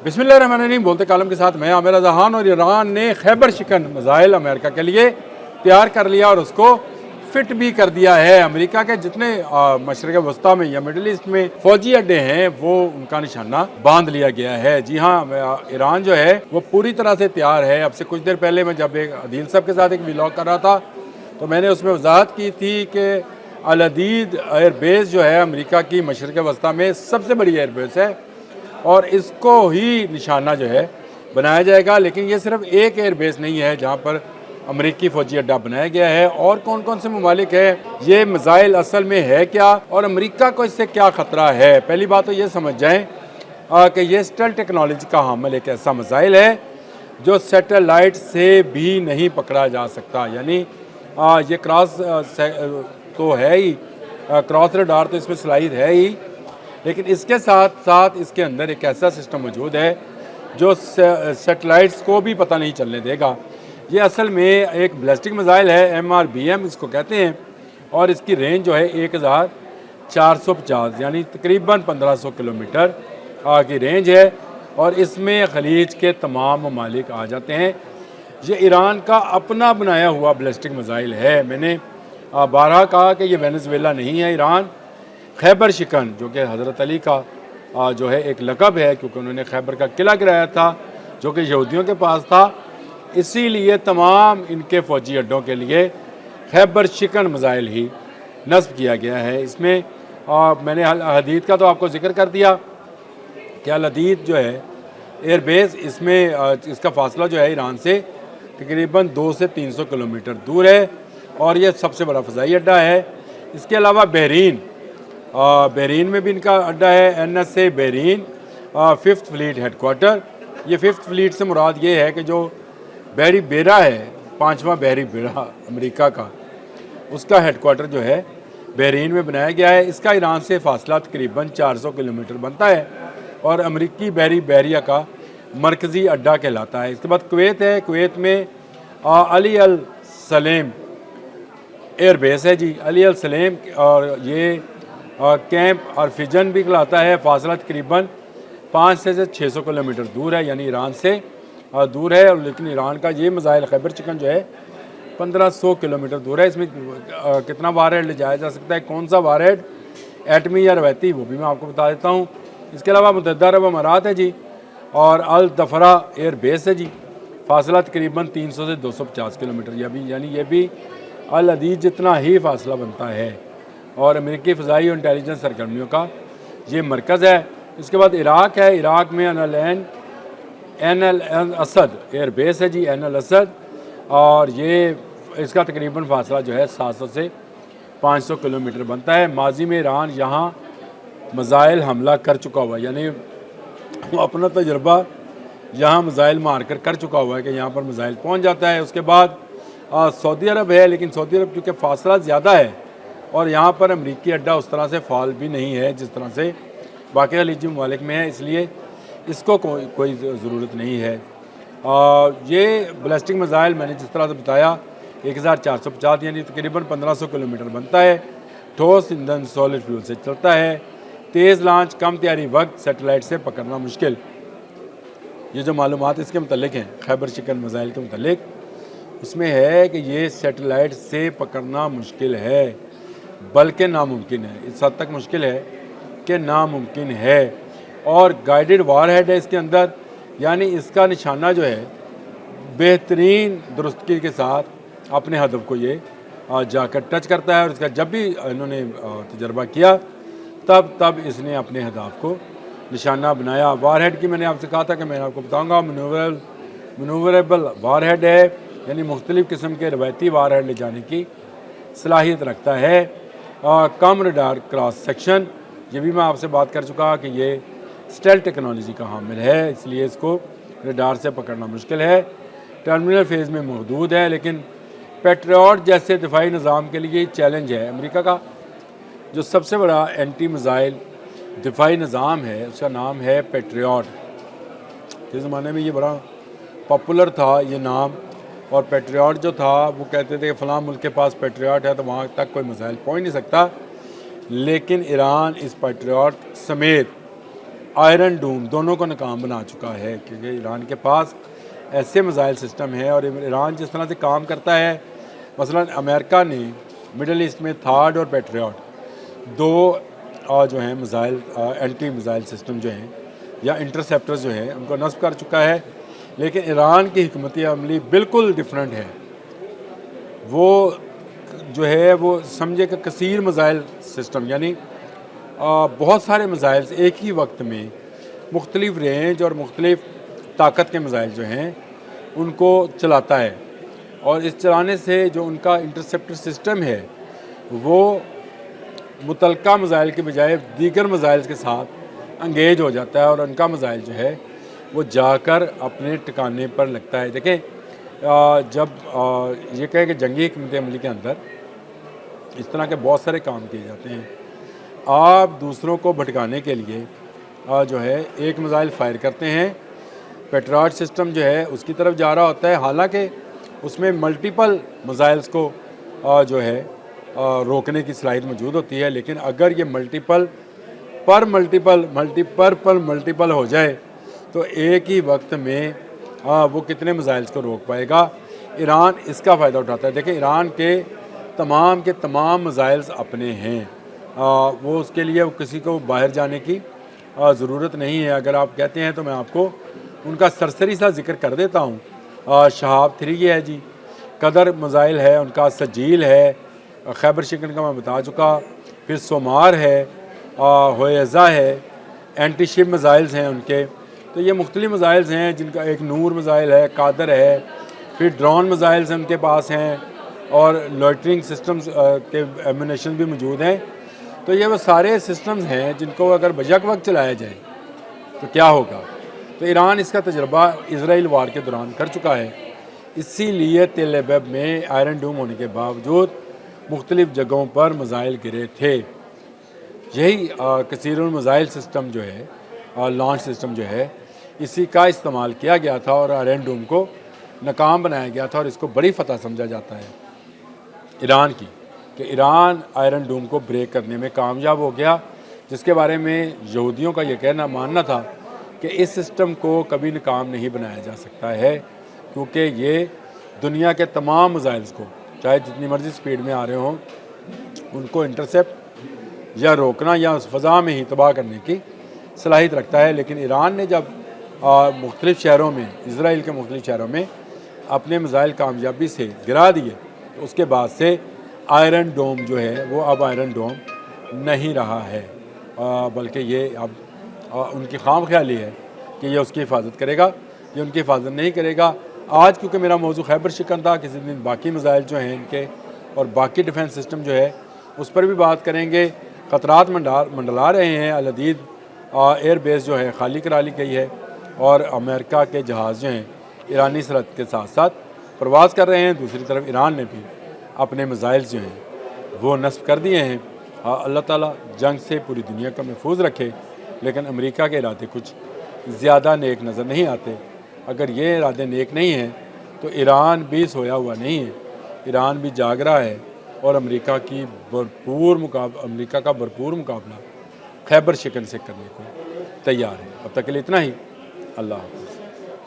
बिस्मिल्लाहिर्रहमानिर्रहीम। बोलते कालम के साथ मैं आमिर जहान। और ईरान ने खैबर शिकन मिसाइल अमेरिका के लिए तैयार कर लिया और उसको फिट भी कर दिया है। अमेरिका के जितने मशरक़ वस्ता में या मिडल ईस्ट में फौजी अड्डे हैं वो उनका निशाना बांध लिया गया है। जी हाँ, ईरान जो है वो पूरी तरह से तैयार है। अब से कुछ देर पहले मैं जब एक अदील साहब के साथ एक व्लॉग कर रहा था तो मैंने उसमें वजाहत की थी कि अल अदीद एयरबेस जो है अमेरिका की मशरक़ वस्ता में सबसे बड़ी एयरबेस है और इसको ही निशाना जो है बनाया जाएगा। लेकिन ये सिर्फ एक एयरबेस नहीं है जहाँ पर अमेरिकी फ़ौजी अड्डा बनाया गया है। और कौन कौन से ममालिक है, ये मिसाइल असल में है क्या और अमेरिका को इससे क्या ख़तरा है। पहली बात तो ये समझ जाएँ कि ये स्टेल्थ टेक्नोलॉजी का हामिल एक ऐसा मिसाइल है जो सैटेलाइट से भी नहीं पकड़ा जा सकता। यानी ये क्रॉस तो है ही, क्रॉस रडार तो इसमें सलाहियत है ही, लेकिन इसके साथ साथ इसके अंदर एक ऐसा सिस्टम मौजूद है जो सैटेलाइट्स को भी पता नहीं चलने देगा। ये असल में एक बैलिस्टिक मिसाइल है, MRBM इसको कहते हैं, और इसकी रेंज जो है 1450 यानी तकरीबन 1500 किलोमीटर की रेंज है। और इसमें खलीज के तमाम ममालिक आ जाते हैं। ये ईरान का अपना बनाया हुआ बैलिस्टिक मिसाइल है। मैंने बारहा कहा कि ये वेनेजुएला नहीं है। ईरान खैबर शिकन जो कि हज़रत अली का जो है एक लक़ब है, क्योंकि उन्होंने खैबर का किला गिराया था जो कि यहूदियों के पास था, इसीलिए तमाम इनके फ़ौजी अड्डों के लिए खैबर शिकन मिसाइल ही नस्ब किया गया है। इसमें मैंने अल हदीद का तो आपको जिक्र कर दिया कि अल हदीद जो है एयरबेस, इसमें इसका फ़ासला जो है ईरान से तकरीबन 200 से 300 किलोमीटर दूर है और ये सबसे बड़ा फ़ज़ाई अड्डा है। इसके अलावा बहरीन में भी इनका अड्डा है, NSA Bahrain 5th fleet headquarter. ये 5th फ्लीट से मुराद ये है कि जो बहरी बेड़ा है, 5वां बहरी बेड़ा अमेरिका का, उसका हेडकोार्टर जो है बहरीन में बनाया गया है। इसका ईरान से फ़ासला तकरीबन 400 किलोमीटर बनता है और अमेरिकी बहरिया का मरकज़ी अड्डा कहलाता है। इसके बाद कुवैत है, कुवैत में अली अल सलेम एयरबेस है जी, अली अल सलेम, और ये कैंप और फिजन भी कहलाता है। फ़ासला तकरीबन 500 से 600 किलोमीटर दूर है, यानी ईरान से दूर है। लेकिन ईरान का ये मिसाइल खैबर शिकन जो है 1500 किलोमीटर दूर है। इसमें कितना वारहेड ले जाया जा सकता है, कौन सा वारहेड, एटमी या रवैती, वो भी मैं आपको बता देता हूँ। इसके अलावा मुत्तहिदा अरब अमारात है जी, और अल दफरा एयर बेस है जी। फ़ासला तकरीबन 300 से 250 किलोमीटर, यानी ये भी अल अदीद जितना ही फ़ासला बनता है और अमेरिकी फ़ज़ाई और इंटेलिजेंस सरगर्मियों का ये मरकज़ है। इसके बाद इराक़ है, इराक़ में एन अल असद एयर बेस है जी, एन अल असद, और ये इसका तकरीबन फ़ासला जो है 700 से 500 किलोमीटर बनता है। माजी में ईरान यहाँ मिसाइल हमला कर चुका हुआ है, यानी वो अपना तजर्बा यहाँ मिसाइल मार कर चुका हुआ है कि यहाँ पर मिसाइल पहुँच जाता है। उसके बाद सऊदी अरब है, लेकिन सऊदी अरब क्योंकि फ़ासला ज़्यादा है और यहाँ पर अमरीकी अड्डा उस तरह से फ़ाल भी नहीं है जिस तरह से बाकी खलीजी ममालिक में है, इसलिए इसको कोई ज़रूरत नहीं है। ये बैलिस्टिक मिसाइल मैंने जिस तरह से बताया 1450 यानी तकरीबन 1500 किलोमीटर बनता है। ठोस ईंधन सॉलिड फ्यूल से चलता है। तेज़ लॉन्च, कम तैयारी वक्त, सैटेलाइट से पकड़ना मुश्किल। ये जो मालूमात इसके मतलब हैं खैबर शिकन मिसाइल के मतलब, उसमें है कि ये सैटेलाइट से पकड़ना मुश्किल है, बल्कि नामुमकिन है। इस हद तक मुश्किल है कि नामुमकिन है। और गाइडेड वारहेड है इसके अंदर, यानी इसका निशाना जो है बेहतरीन दुरुस्तगी के साथ अपने हदफ को ये जाकर टच करता है। और इसका जब भी इन्होंने तजर्बा किया तब इसने अपने हदफ को निशाना बनाया। वारहेड की मैंने आपसे कहा था कि मैं आपको बताऊँगा, मनूवरेबल वारहेड है, यानी मुख्तलिफ़ किस्म के रवायती वारहेड ले जाने की सलाहियत रखता है। कम रडार क्रॉस सेक्शन, ये भी मैं आपसे बात कर चुका कि ये स्टेल्थ टेक्नोलॉजी का हामिल है, इसलिए इसको रडार से पकड़ना मुश्किल है। टर्मिनल फेज़ में महदूद है, लेकिन पेट्रियट जैसे दिफाई निज़ाम के लिए चैलेंज है। अमेरिका का जो सबसे बड़ा एंटी मिसाइल दिफाई निज़ाम है उसका नाम है पेट्रियट। इस ज़माने में ये बड़ा पॉपुलर था ये नाम, और पेट्रियट जो था वो कहते थे कि फ़लाँ मुल्क के पास पेट्रियट है तो वहाँ तक कोई मिसाइल पहुँच नहीं सकता। लेकिन ईरान इस पेट्रियट समेत आयरन डूम दोनों को नाकाम बना चुका है, क्योंकि ईरान के पास ऐसे मिसाइल सिस्टम है और ईरान जिस तरह से काम करता है। मसलन अमेरिका ने मिडल ईस्ट में थार्ड और पैट्रियट दो जो हैं मिसाइल एंटी मिसाइल सिस्टम जो हैं या इंटरसेप्टर्स जो हैं उनको नस्ब कर चुका है, लेकिन ईरान की हिकमत अमली बिल्कुल डिफरेंट है। वो जो है वो समझे कि कसीर मिसाइल सिस्टम यानी बहुत सारे मिसाइल्स एक ही वक्त में मुख्तलिफ रेंज और मुख्तलिफ ताकत के मिसाइल जो हैं उनको चलाता है, और इस चलाने से जो उनका इंटरसेप्टर सिस्टम है वो मुतलका मिसाइल के बजाय दीगर मिसाइल्स के साथ इंगेज हो जाता है और उनका मिसाइल जो है वो जाकर अपने ठिकाने पर लगता है। देखें जब ये कहे कि जंगी हिकमत अमली के अंदर इस तरह के बहुत सारे काम किए जाते हैं। आप दूसरों को भटकाने के लिए जो है एक मिसाइल फायर करते हैं, पेट्रियट सिस्टम जो है उसकी तरफ जा रहा होता है, हालांकि उसमें मल्टीपल मिसाइल्स को जो है रोकने की सलाहियत मौजूद होती है, लेकिन अगर ये मल्टीपल मल्टीपल हो जाए तो एक ही वक्त में वो कितने मिसाइल्स को रोक पाएगा। ईरान इसका फ़ायदा उठाता है। देखिए ईरान के तमाम मिसाइल्स अपने हैं, वो उसके लिए किसी को बाहर जाने की ज़रूरत नहीं है। अगर आप कहते हैं तो मैं आपको उनका सरसरी सा जिक्र कर देता हूँ। शहाब 3 है जी, कदर मिसाइल है उनका, सजील है, खैबर शिकन का मैं बता चुका, फिर सोमार है, होयज़ा है, एंटी शिप मिसाइल्स हैं उनके। तो ये मुख्तलिफ मिसाइल्स हैं जिनका एक नूर मिसाइल है, कादर है, फिर ड्रोन मिसाइल्स हैं उनके पास हैं, और लॉइटरिंग सिस्टम्स के एम्यूनेशन भी मौजूद हैं। तो ये वो सारे सिस्टम्स हैं जिनको अगर बजक वक्त चलाया जाए तो क्या होगा। तो ईरान इसका तजर्बा इजराइल वार के दौरान कर चुका है, इसीलिए तेल अबीब में आयरन डूम होने के बावजूद मुख्तलिफ़ जगहों पर मिसाइल गिरे थे। यही कसीरुल मिसाइल सिस्टम जो है लॉन्च सिस्टम जो है इसी का इस्तेमाल किया गया था और आयरन डूम को नाकाम बनाया गया था, और इसको बड़ी फतह समझा जाता है ईरान की कि ईरान आयरन डूम को ब्रेक करने में कामयाब हो गया, जिसके बारे में यहूदियों का ये कहना मानना था कि इस सिस्टम को कभी नाकाम नहीं बनाया जा सकता है, क्योंकि ये दुनिया के तमाम मिसाइल्स को चाहे जितनी मर्ज़ी स्पीड में आ रहे हों उनको इंटरसेप्ट या रोकना या उस फ़ज़ा में ही तबाह करने की सलाहियत रखता है। लेकिन ईरान ने जब मुख्तलिफ़ शहरों में, इसराइल के मुख्तलिफ़ शहरों में अपने मिसाइल कामयाबी से गिरा दिए, तो उसके बाद से आयरन डोम जो है वो अब आयरन डोम नहीं रहा है, बल्कि ये अब उनकी खाम ख्याली है कि ये उसकी हिफाजत करेगा, ये उनकी हिफाजत नहीं करेगा। आज क्योंकि मेरा मौजू खैबर शिकन था, किसी दिन बाकी मिसाइल जो हैं इनके और बाकी डिफेंस सिस्टम जो है उस पर भी बात करेंगे। ख़तरात मंडला रहे हैं, अल अदीद एयर बेस जो है खाली करा ली गई है, और अमेरिका के जहाज़ जो हैं ईरानी सरहद के साथ साथ प्रवास कर रहे हैं। दूसरी तरफ ईरान ने भी अपने मिसाइल्स जो हैं वो नस्ब कर दिए हैं। अल्लाह ताला जंग से पूरी दुनिया को महफूज रखे, लेकिन अमेरिका के इरादे कुछ ज़्यादा नेक नज़र नहीं आते। अगर ये इरादे नेक नहीं हैं तो ईरान भी सोया हुआ नहीं है, ईरान भी जाग रहा है, और अमेरिका का भरपूर मुकाबला खैबर शिकन से करने को तैयार है। अब तक के लिए इतना ही। अल्लाह हाफ़िज़।